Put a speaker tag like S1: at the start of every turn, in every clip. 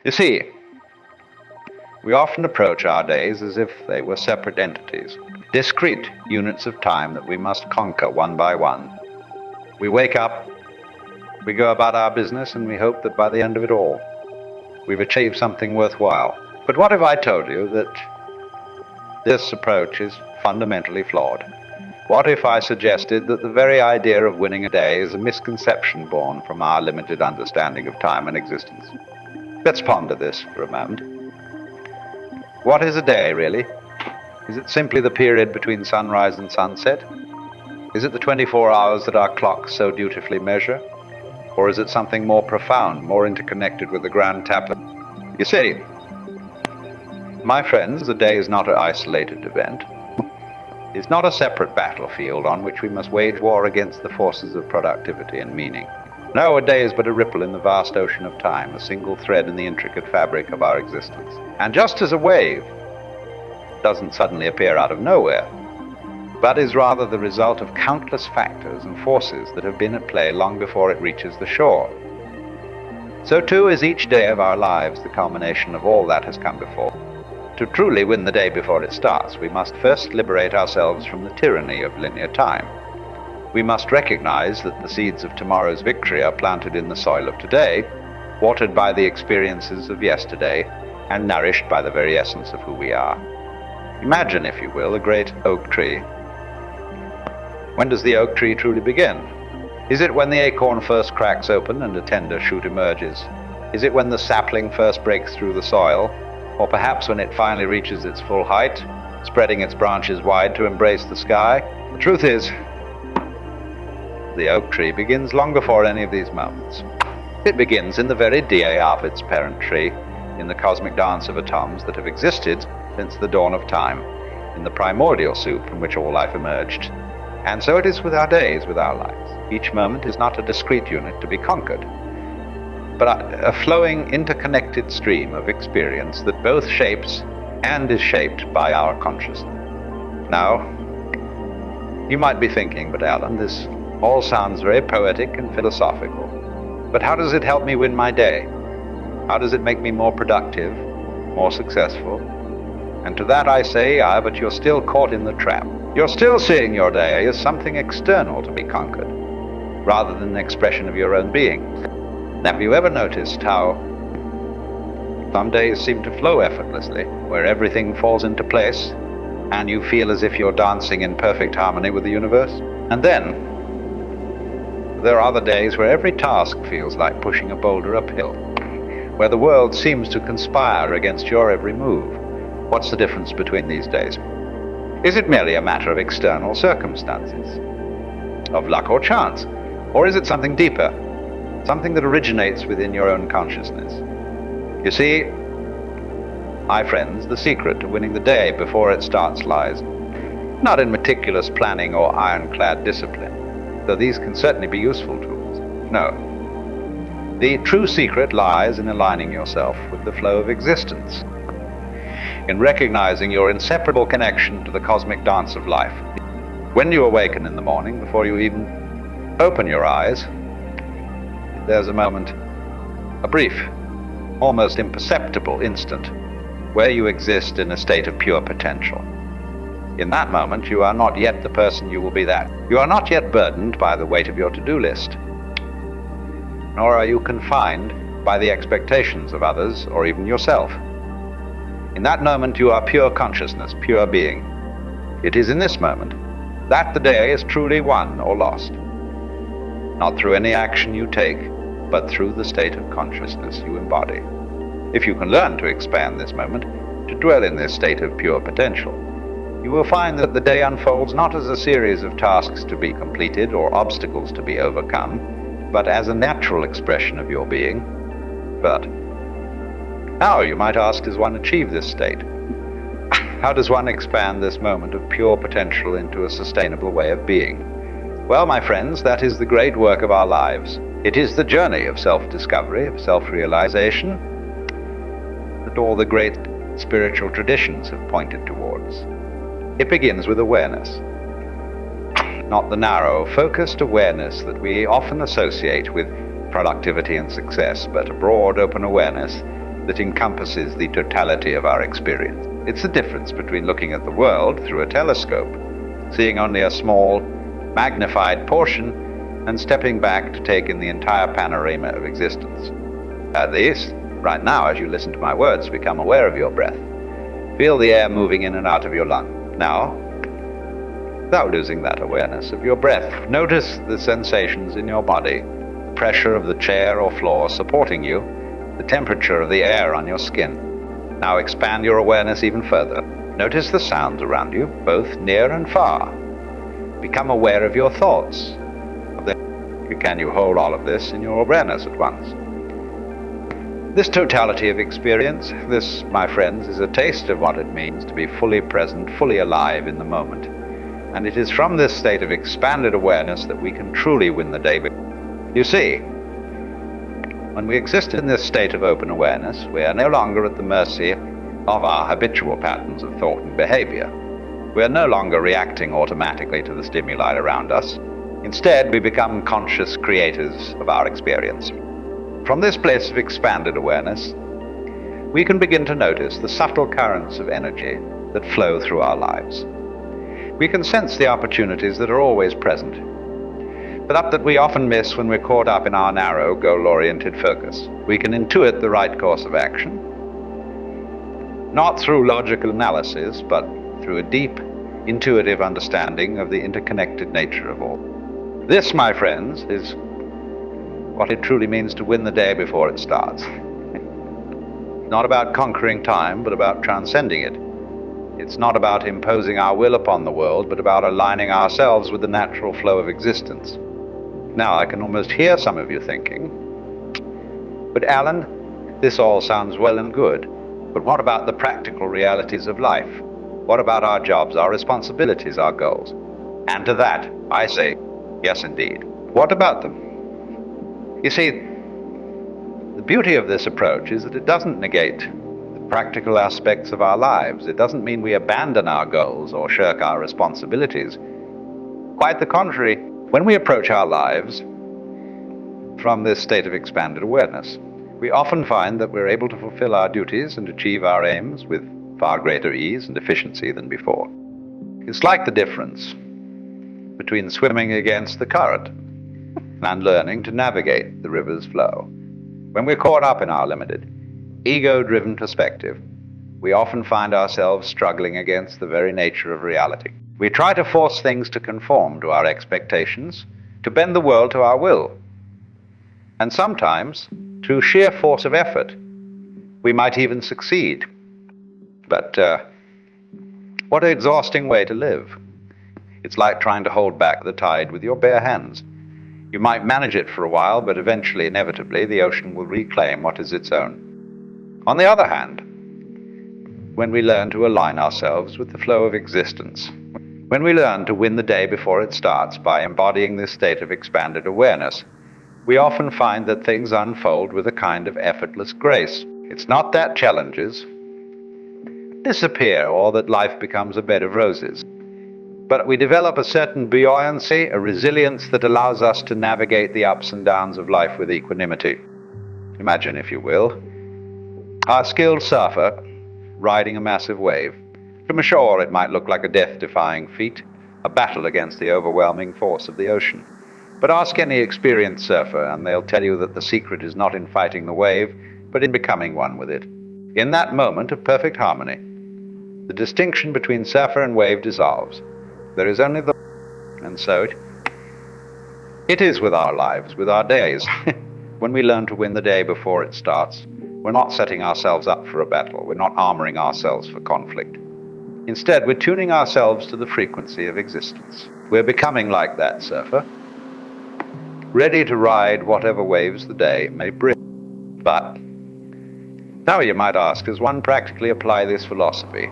S1: You see, we often approach our days as if they were separate entities, discrete units of time that we must conquer one by one. We wake up, we go about our business, and we hope that by the end of it all, we've achieved something worthwhile. But what if I told you that this approach is fundamentally flawed? What if I suggested that the very idea of winning a day is a misconception born from our limited understanding of time and existence? Let's ponder this for a moment. What is a day, really? Is it simply the period between sunrise and sunset? Is it the 24 hours that our clocks so dutifully measure? Or is it something more profound, more interconnected with the grand tablet? You see, my friends, a day is not an isolated event. It's not a separate battlefield on which we must wage war against the forces of productivity and meaning. No, a day is but a ripple in the vast ocean of time, a single thread in the intricate fabric of our existence. And just as a wave doesn't suddenly appear out of nowhere, but is rather the result of countless factors and forces that have been at play long before it reaches the shore, so too is each day of our lives the culmination of all that has come before. To truly win the day before it starts, we must first liberate ourselves from the tyranny of linear time. We must recognize that the seeds of tomorrow's victory are planted in the soil of today, watered by the experiences of yesterday, and nourished by the very essence of who we are. Imagine, if you will, a great oak tree. When does the oak tree truly begin? Is it when the acorn first cracks open and a tender shoot emerges? Is it when the sapling first breaks through the soil? Or perhaps when it finally reaches its full height, spreading its branches wide to embrace the sky? The truth is, the oak tree begins long before any of these moments. It begins in the very DNA of its parent tree, in the cosmic dance of atoms that have existed since the dawn of time, in the primordial soup from which all life emerged. And so it is with our days, with our lives. Each moment is not a discrete unit to be conquered, but a flowing, interconnected stream of experience that both shapes and is shaped by our consciousness. Now, you might be thinking, but Alan, this all sounds very poetic and philosophical. But how does it help me win my day? How does it make me more productive, more successful? And to that I say, but you're still caught in the trap. You're still seeing your day as something external to be conquered, rather than an expression of your own being. Have you ever noticed how some days seem to flow effortlessly, where everything falls into place, and you feel as if you're dancing in perfect harmony with the universe? And then there are other days where every task feels like pushing a boulder uphill, where the world seems to conspire against your every move. What's the difference between these days? Is it merely a matter of external circumstances, of luck or chance? Or is it something deeper? Something that originates within your own consciousness? You see, my friends, the secret to winning the day before it starts lies not in meticulous planning or ironclad discipline, though these can certainly be useful tools. No. The true secret lies in aligning yourself with the flow of existence, in recognizing your inseparable connection to the cosmic dance of life. When you awaken in the morning, before you even open your eyes, there's a moment, a brief, almost imperceptible instant, where you exist in a state of pure potential. In that moment, you are not yet the person you will be that. You are not yet burdened by the weight of your to-do list, nor are you confined by the expectations of others or even yourself. In that moment, you are pure consciousness, pure being. It is in this moment that the day is truly won or lost, not through any action you take, but through the state of consciousness you embody. If you can learn to expand this moment, to dwell in this state of pure potential, you will find that the day unfolds not as a series of tasks to be completed or obstacles to be overcome, but as a natural expression of your being. But how, you might ask, does one achieve this state? How does one expand this moment of pure potential into a sustainable way of being? Well, my friends, that is the great work of our lives. It is the journey of self-discovery, of self-realization, that all the great spiritual traditions have pointed towards. It begins with awareness, not the narrow, focused awareness that we often associate with productivity and success, but a broad, open awareness that encompasses the totality of our experience. It's the difference between looking at the world through a telescope, seeing only a small, magnified portion, and stepping back to take in the entire panorama of existence. This, right now, as you listen to my words, become aware of your breath. Feel the air moving in and out of your lung. Now, without losing that awareness of your breath, notice the sensations in your body, the pressure of the chair or floor supporting you, the temperature of the air on your skin. Now expand your awareness even further. Notice the sounds around you, both near and far. Become aware of your thoughts. Can you hold all of this in your awareness at once? This totality of experience, this, my friends, is a taste of what it means to be fully present, fully alive in the moment. And it is from this state of expanded awareness that we can truly win the day. You see, when we exist in this state of open awareness, we are no longer at the mercy of our habitual patterns of thought and behavior. We are no longer reacting automatically to the stimuli around us. Instead, we become conscious creators of our experience. From this place of expanded awareness, we can begin to notice the subtle currents of energy that flow through our lives. We can sense the opportunities that are always present, but that we often miss when we're caught up in our narrow, goal-oriented focus. We can intuit the right course of action, not through logical analysis, but through a deep, intuitive understanding of the interconnected nature of all. This, my friends, is what it truly means to win the day before it starts. Not about conquering time, but about transcending it. It's not about imposing our will upon the world, but about aligning ourselves with the natural flow of existence. Now, I can almost hear some of you thinking, but Alan, this all sounds well and good, but what about the practical realities of life? What about our jobs, our responsibilities, our goals? And to that, I say, yes, indeed. What about them? You see, the beauty of this approach is that it doesn't negate the practical aspects of our lives. It doesn't mean we abandon our goals or shirk our responsibilities. Quite the contrary, when we approach our lives from this state of expanded awareness, we often find that we're able to fulfill our duties and achieve our aims with far greater ease and efficiency than before. It's like the difference between swimming against the current and learning to navigate the river's flow. When we're caught up in our limited, ego-driven perspective, we often find ourselves struggling against the very nature of reality. We try to force things to conform to our expectations, to bend the world to our will. And sometimes, through sheer force of effort, we might even succeed. But what an exhausting way to live. It's like trying to hold back the tide with your bare hands. You might manage it for a while, but eventually, inevitably, the ocean will reclaim what is its own. On the other hand, when we learn to align ourselves with the flow of existence, when we learn to win the day before it starts by embodying this state of expanded awareness, we often find that things unfold with a kind of effortless grace. It's not that challenges disappear or that life becomes a bed of roses, but we develop a certain buoyancy, a resilience that allows us to navigate the ups and downs of life with equanimity. Imagine, if you will, our skilled surfer riding a massive wave. From ashore, it might look like a death-defying feat, a battle against the overwhelming force of the ocean. But ask any experienced surfer, and they'll tell you that the secret is not in fighting the wave, but in becoming one with it. In that moment of perfect harmony, the distinction between surfer and wave dissolves. There is only the... And so it is with our lives, with our days. When we learn to win the day before it starts, we're not setting ourselves up for a battle. We're not armoring ourselves for conflict. Instead, we're tuning ourselves to the frequency of existence. We're becoming like that surfer, ready to ride whatever waves the day may bring. But now you might ask, does one practically apply this philosophy?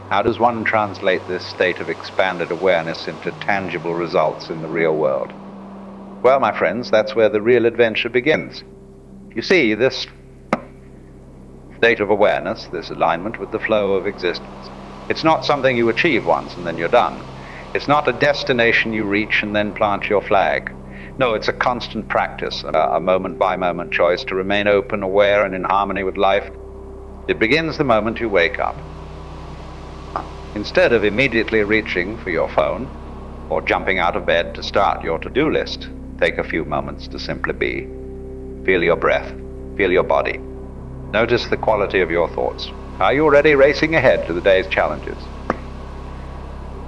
S1: How does one translate this state of expanded awareness into tangible results in the real world? Well, my friends, that's where the real adventure begins. You see, this state of awareness, this alignment with the flow of existence, it's not something you achieve once and then you're done. It's not a destination you reach and then plant your flag. No, it's a constant practice, a moment-by-moment choice to remain open, aware, and in harmony with life, It begins the moment you wake up. Instead of immediately reaching for your phone or jumping out of bed to start your to-do list, take a few moments to simply be. Feel your breath. Feel your body. Notice the quality of your thoughts. Are you already racing ahead to the day's challenges?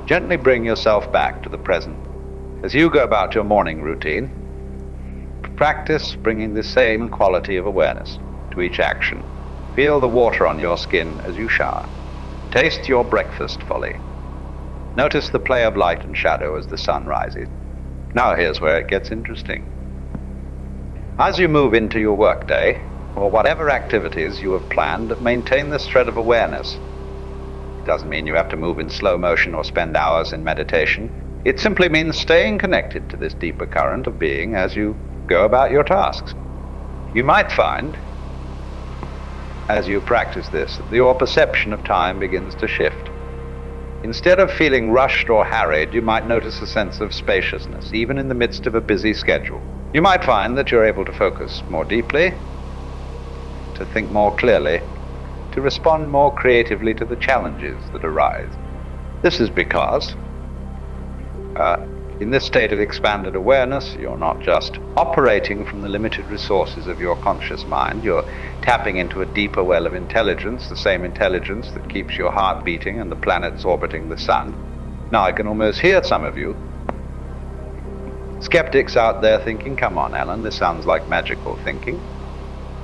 S1: Gently bring yourself back to the present. As you go about your morning routine, practice bringing the same quality of awareness to each action. Feel the water on your skin as you shower. Taste your breakfast fully. Notice the play of light and shadow as the sun rises. Now here's where it gets interesting. As you move into your workday, or whatever activities you have planned, maintain this thread of awareness. It doesn't mean you have to move in slow motion or spend hours in meditation. It simply means staying connected to this deeper current of being as you go about your tasks. You might find, as you practice this, that your perception of time begins to shift. Instead of feeling rushed or harried, you might notice a sense of spaciousness, even in the midst of a busy schedule. You might find that you're able to focus more deeply, to think more clearly, to respond more creatively to the challenges that arise. This is because, in this state of expanded awareness, you're not just operating from the limited resources of your conscious mind, you're tapping into a deeper well of intelligence, the same intelligence that keeps your heart beating and the planets orbiting the sun. Now I can almost hear some of you skeptics out there thinking, come on, Alan, this sounds like magical thinking.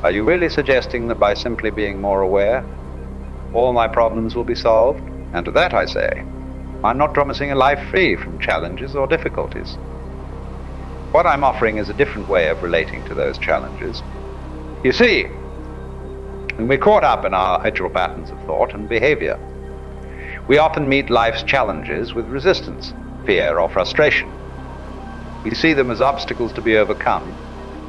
S1: Are you really suggesting that by simply being more aware, all my problems will be solved? And to that I say, I'm not promising a life free from challenges or difficulties. What I'm offering is a different way of relating to those challenges. You see, when we're caught up in our habitual patterns of thought and behavior, we often meet life's challenges with resistance, fear, or frustration. We see them as obstacles to be overcome,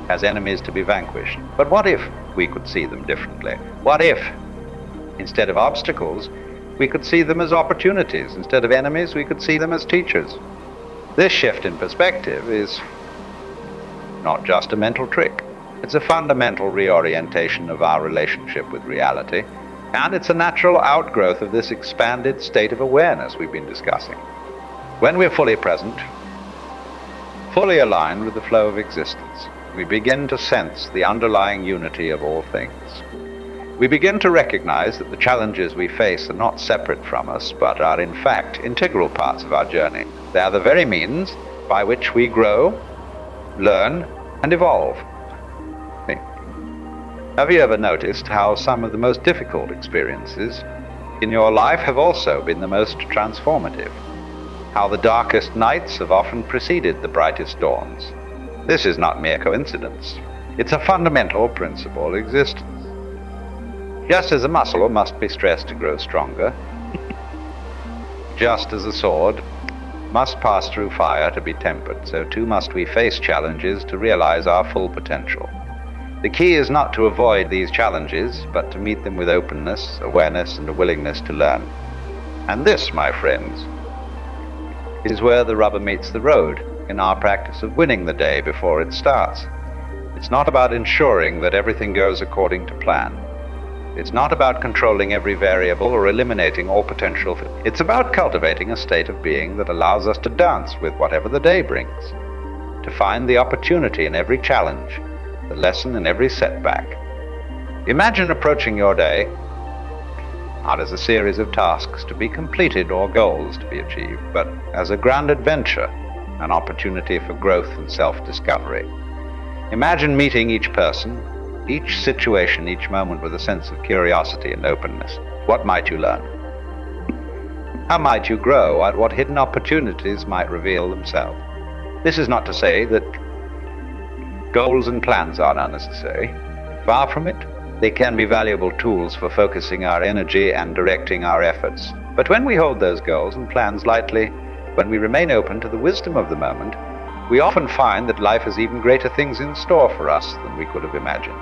S1: as enemies to be vanquished. But what if we could see them differently? What if, instead of obstacles, we could see them as opportunities? Instead of enemies, we could see them as teachers. This shift in perspective is not just a mental trick. It's a fundamental reorientation of our relationship with reality, and it's a natural outgrowth of this expanded state of awareness we've been discussing. When we're fully present, fully aligned with the flow of existence, we begin to sense the underlying unity of all things. We begin to recognize that the challenges we face are not separate from us, but are in fact integral parts of our journey. They are the very means by which we grow, learn, and evolve. Have you ever noticed how some of the most difficult experiences in your life have also been the most transformative? How the darkest nights have often preceded the brightest dawns? This is not mere coincidence. It's a fundamental principle of existence. Just as a muscle must be stressed to grow stronger, just as a sword must pass through fire to be tempered, so too must we face challenges to realize our full potential. The key is not to avoid these challenges, but to meet them with openness, awareness, and a willingness to learn. And this, my friends, is where the rubber meets the road in our practice of winning the day before it starts. It's not about ensuring that everything goes according to plan. It's not about controlling every variable or eliminating all potential. It's about cultivating a state of being that allows us to dance with whatever the day brings, to find the opportunity in every challenge, the lesson in every setback. Imagine approaching your day not as a series of tasks to be completed or goals to be achieved, but as a grand adventure, an opportunity for growth and self-discovery. Imagine meeting each person, each situation, each moment with a sense of curiosity and openness. What might you learn? How might you grow? What hidden opportunities might reveal themselves? This is not to say that goals and plans are unnecessary. Far from it. They can be valuable tools for focusing our energy and directing our efforts. But when we hold those goals and plans lightly, when we remain open to the wisdom of the moment, we often find that life has even greater things in store for us than we could have imagined.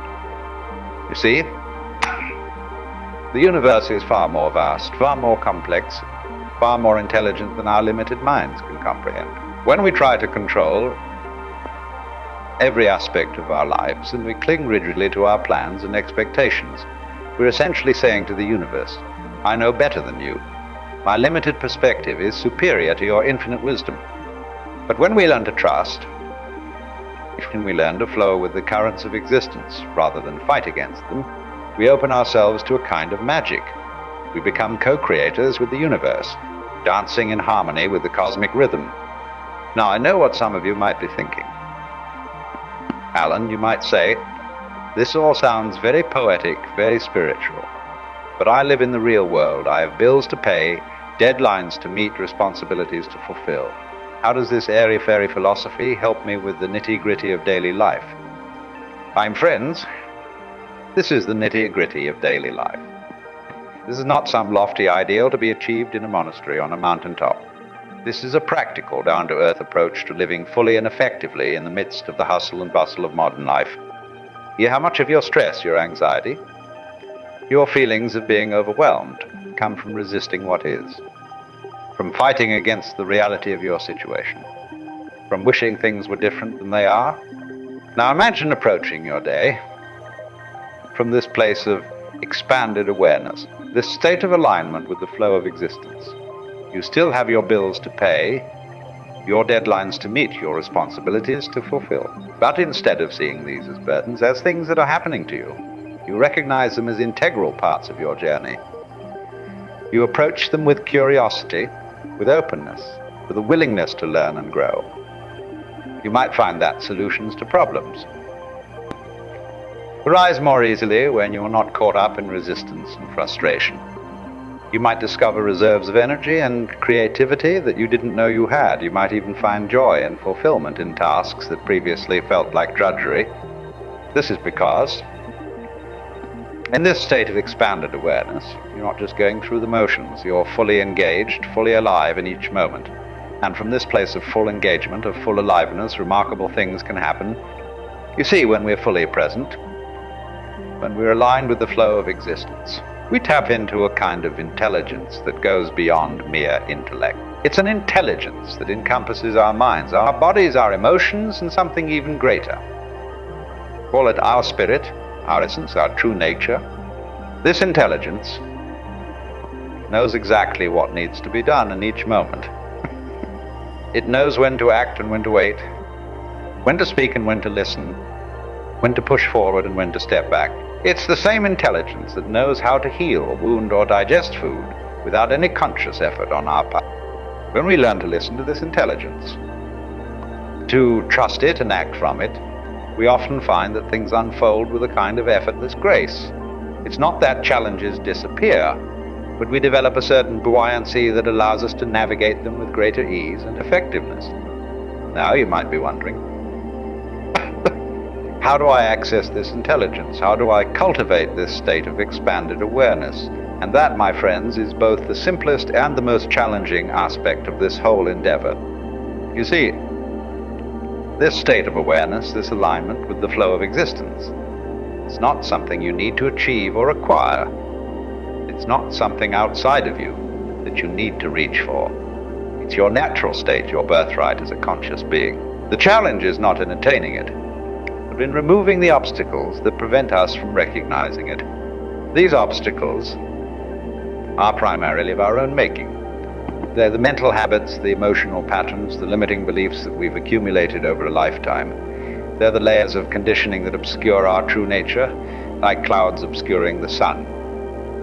S1: You see, the universe is far more vast, far more complex, far more intelligent than our limited minds can comprehend. When we try to control every aspect of our lives and we cling rigidly to our plans and expectations, We're essentially saying to the universe, I know better than you. My limited perspective is superior to your infinite wisdom. But when we learn to trust, when we learn to flow with the currents of existence rather than fight against them, we open ourselves to a kind of magic. We become co-creators with the universe, dancing in harmony with the cosmic rhythm. Now, I know what some of you might be thinking. Alan, you might say, this all sounds very poetic, very spiritual. But I live in the real world. I have bills to pay, deadlines to meet, responsibilities to fulfill. How does this airy-fairy philosophy help me with the nitty-gritty of daily life? I'm friends. This is the nitty-gritty of daily life. This is not some lofty ideal to be achieved in a monastery on a mountaintop. This is a practical, down-to-earth approach to living fully and effectively in the midst of the hustle and bustle of modern life. Hear how much of your stress, your anxiety, your feelings of being overwhelmed come from resisting what is, from fighting against the reality of your situation, from wishing things were different than they are. Now imagine approaching your day from this place of expanded awareness, this state of alignment with the flow of existence. You still have your bills to pay, your deadlines to meet, your responsibilities to fulfill. But instead of seeing these as burdens, as things that are happening to you, you recognize them as integral parts of your journey. You approach them with curiosity, with openness, with a willingness to learn and grow. You might find that solutions to problems arise more easily when you are not caught up in resistance and frustration. You might discover reserves of energy and creativity that you didn't know you had. You might even find joy and fulfillment in tasks that previously felt like drudgery. This is because, in this state of expanded awareness, you're not just going through the motions. You're fully engaged, fully alive in each moment. And from this place of full engagement, of full aliveness, remarkable things can happen. You see, when we're fully present, when we're aligned with the flow of existence, we tap into a kind of intelligence that goes beyond mere intellect. It's an intelligence that encompasses our minds, our bodies, our emotions, and something even greater. Call it our spirit, our essence, our true nature. This intelligence knows exactly what needs to be done in each moment. It knows when to act and when to wait, when to speak and when to listen, when to push forward and when to step back. It's the same intelligence that knows how to heal, wound, or digest food without any conscious effort on our part. When we learn to listen to this intelligence, to trust it and act from it, we often find that things unfold with a kind of effortless grace. It's not that challenges disappear, but we develop a certain buoyancy that allows us to navigate them with greater ease and effectiveness. Now you might be wondering, how do I access this intelligence? How do I cultivate this state of expanded awareness? And that, my friends, is both the simplest and the most challenging aspect of this whole endeavor. You see, this state of awareness, this alignment with the flow of existence, it's not something you need to achieve or acquire. It's not something outside of you that you need to reach for. It's your natural state, your birthright as a conscious being. The challenge is not in attaining it, but in removing the obstacles that prevent us from recognizing it. These obstacles are primarily of our own making. They're the mental habits, the emotional patterns, the limiting beliefs that we've accumulated over a lifetime. They're the layers of conditioning that obscure our true nature, like clouds obscuring the sun.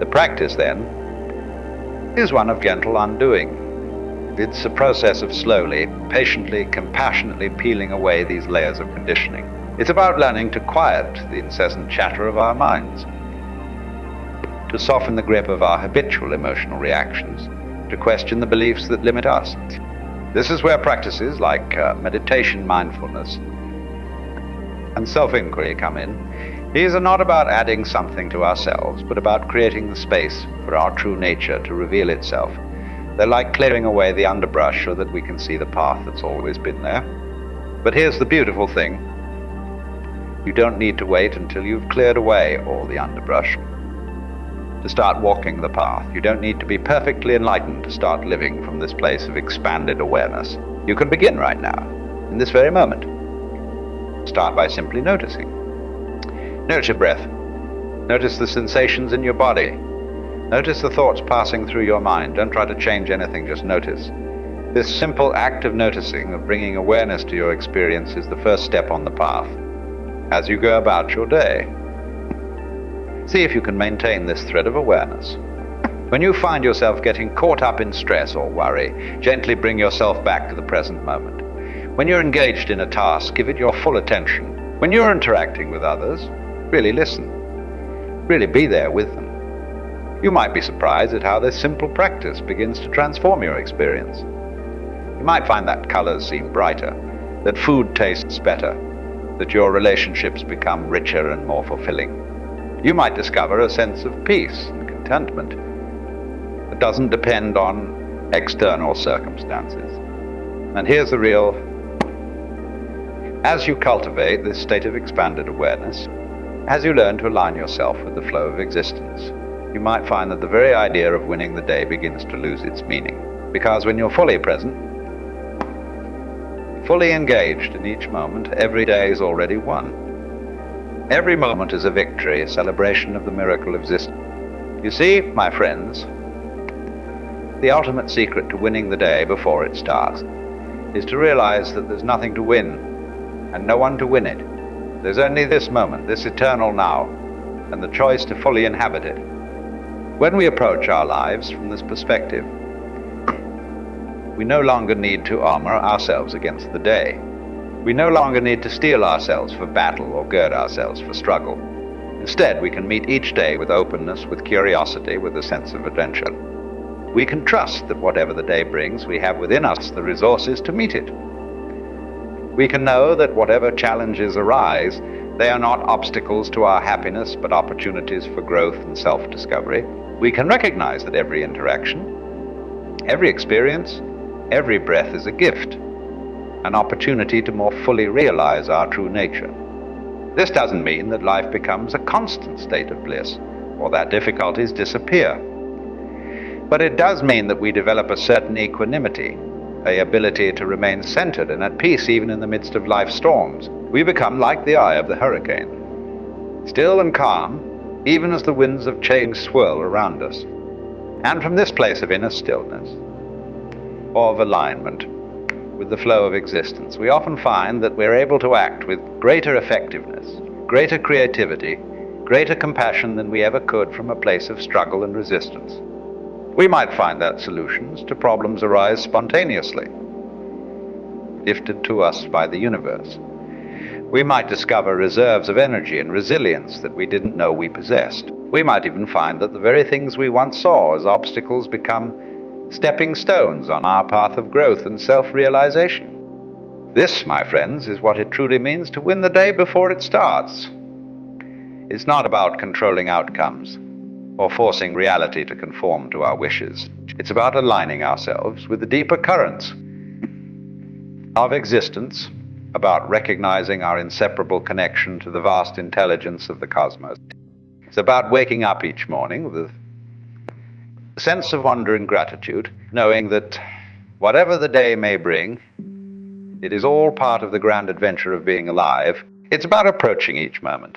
S1: The practice, then, is one of gentle undoing. It's a process of slowly, patiently, compassionately peeling away these layers of conditioning. It's about learning to quiet the incessant chatter of our minds, to soften the grip of our habitual emotional reactions, to question the beliefs that limit us. This is where practices like meditation, mindfulness, and self-inquiry come in. These are not about adding something to ourselves, but about creating the space for our true nature to reveal itself. They're like clearing away the underbrush so that we can see the path that's always been there. But here's the beautiful thing. You don't need to wait until you've cleared away all the underbrush to start walking the path. You don't need to be perfectly enlightened to start living from this place of expanded awareness. You can begin right now, in this very moment. Start by simply noticing. Notice your breath. Notice the sensations in your body. Notice the thoughts passing through your mind. Don't try to change anything, just notice. This simple act of noticing, of bringing awareness to your experience, is the first step on the path. As you go about your day, see if you can maintain this thread of awareness. When you find yourself getting caught up in stress or worry, gently bring yourself back to the present moment. When you're engaged in a task, give it your full attention. When you're interacting with others, really listen. Really be there with them. You might be surprised at how this simple practice begins to transform your experience. You might find that colors seem brighter, that food tastes better, that your relationships become richer and more fulfilling. You might discover a sense of peace and contentment that doesn't depend on external circumstances. And here's the real: as you cultivate this state of expanded awareness, as you learn to align yourself with the flow of existence, you might find that the very idea of winning the day begins to lose its meaning. Because when you're fully present, fully engaged in each moment, every day is already won. Every moment is a victory, a celebration of the miracle of existence. You see, my friends, the ultimate secret to winning the day before it starts is to realize that there's nothing to win and no one to win it. There's only this moment, this eternal now, and the choice to fully inhabit it. When we approach our lives from this perspective, we no longer need to armor ourselves against the day. We no longer need to steel ourselves for battle or gird ourselves for struggle. Instead, we can meet each day with openness, with curiosity, with a sense of adventure. We can trust that whatever the day brings, we have within us the resources to meet it. We can know that whatever challenges arise, they are not obstacles to our happiness, but opportunities for growth and self-discovery. We can recognize that every interaction, every experience, every breath is a gift, an opportunity to more fully realize our true nature. This doesn't mean that life becomes a constant state of bliss, or that difficulties disappear. But it does mean that we develop a certain equanimity, an ability to remain centered and at peace even in the midst of life's storms. We become like the eye of the hurricane, still and calm, even as the winds of change swirl around us. And from this place of inner stillness, or of alignment with the flow of existence, we often find that we're able to act with greater effectiveness, greater creativity, greater compassion than we ever could from a place of struggle and resistance. We might find that solutions to problems arise spontaneously, gifted to us by the universe. We might discover reserves of energy and resilience that we didn't know we possessed. We might even find that the very things we once saw as obstacles become stepping stones on our path of growth and self-realization. This, my friends, is what it truly means to win the day before it starts. It's not about controlling outcomes or forcing reality to conform to our wishes. It's about aligning ourselves with the deeper currents of existence, about recognizing our inseparable connection to the vast intelligence of the cosmos. It's about waking up each morning with a sense of wonder and gratitude, knowing that whatever the day may bring, it is all part of the grand adventure of being alive. It's about approaching each moment,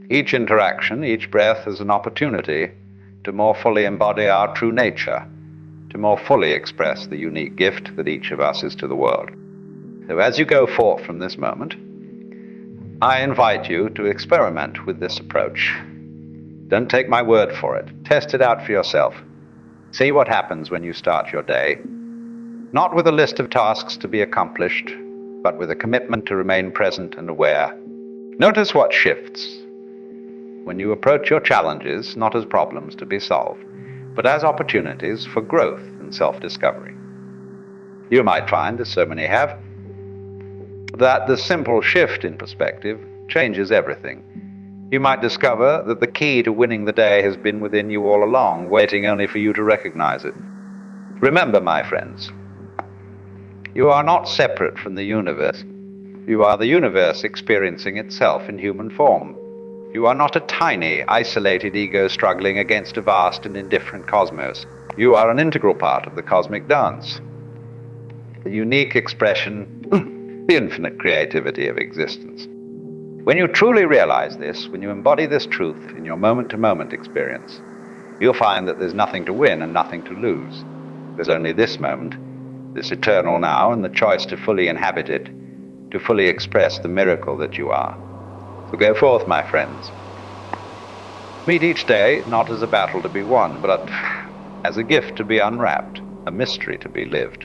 S1: each interaction, each breath as an opportunity to more fully embody our true nature, to more fully express the unique gift that each of us is to the world. So as you go forth from this moment, I invite you to experiment with this approach. Don't take my word for it. Test it out for yourself. See what happens when you start your day, not with a list of tasks to be accomplished, but with a commitment to remain present and aware. Notice what shifts when you approach your challenges not as problems to be solved, but as opportunities for growth and self-discovery. You might find, as so many have, that the simple shift in perspective changes everything. You might discover that the key to winning the day has been within you all along, waiting only for you to recognize it. Remember, my friends, you are not separate from the universe. You are the universe experiencing itself in human form. You are not a tiny, isolated ego struggling against a vast and indifferent cosmos. You are an integral part of the cosmic dance, the unique expression, the infinite creativity of existence. When you truly realize this, when you embody this truth in your moment-to-moment experience, you'll find that there's nothing to win and nothing to lose. There's only this moment, this eternal now, and the choice to fully inhabit it, to fully express the miracle that you are. So go forth, my friends. Meet each day not as a battle to be won, but as a gift to be unwrapped, a mystery to be lived.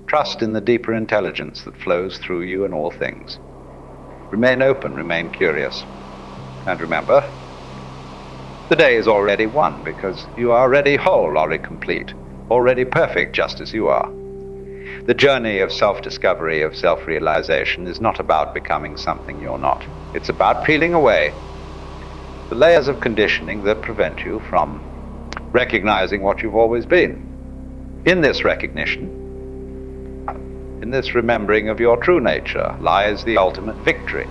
S1: Trust in the deeper intelligence that flows through you in all things. Remain open, remain curious. And remember, the day is already won because you are already whole, already complete, already perfect just as you are. The journey of self-discovery, of self-realization is not about becoming something you're not. It's about peeling away the layers of conditioning that prevent you from recognizing what you've always been. In this recognition, in this remembering of your true nature, lies the ultimate victory.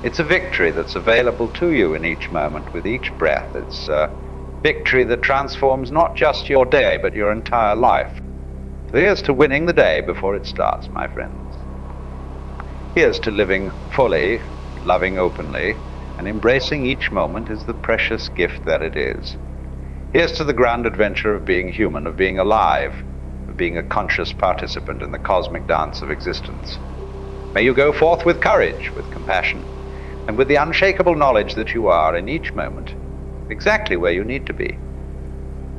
S1: It's a victory that's available to you in each moment, with each breath. It's a victory that transforms not just your day, but your entire life. So here's to winning the day before it starts, my friends. Here's to living fully, loving openly, and embracing each moment as the precious gift that it is. Here's to the grand adventure of being human, of being alive, of being a conscious participant in the cosmic dance of existence. May you go forth with courage, with compassion, and with the unshakable knowledge that you are in each moment exactly where you need to be.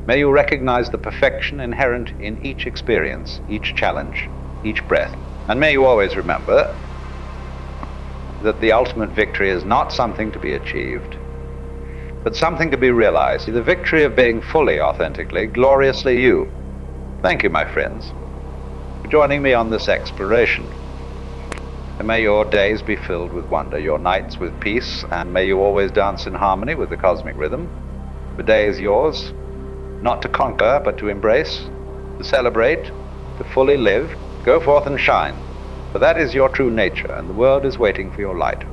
S1: May you recognize the perfection inherent in each experience, each challenge, each breath. And may you always remember that the ultimate victory is not something to be achieved, but something to be realized. The victory of being fully, authentically, gloriously you. Thank you, my friends, for joining me on this exploration. And may your days be filled with wonder, your nights with peace, and may you always dance in harmony with the cosmic rhythm. The day is yours, not to conquer, but to embrace, to celebrate, to fully live. Go forth and shine, for that is your true nature, and the world is waiting for your light.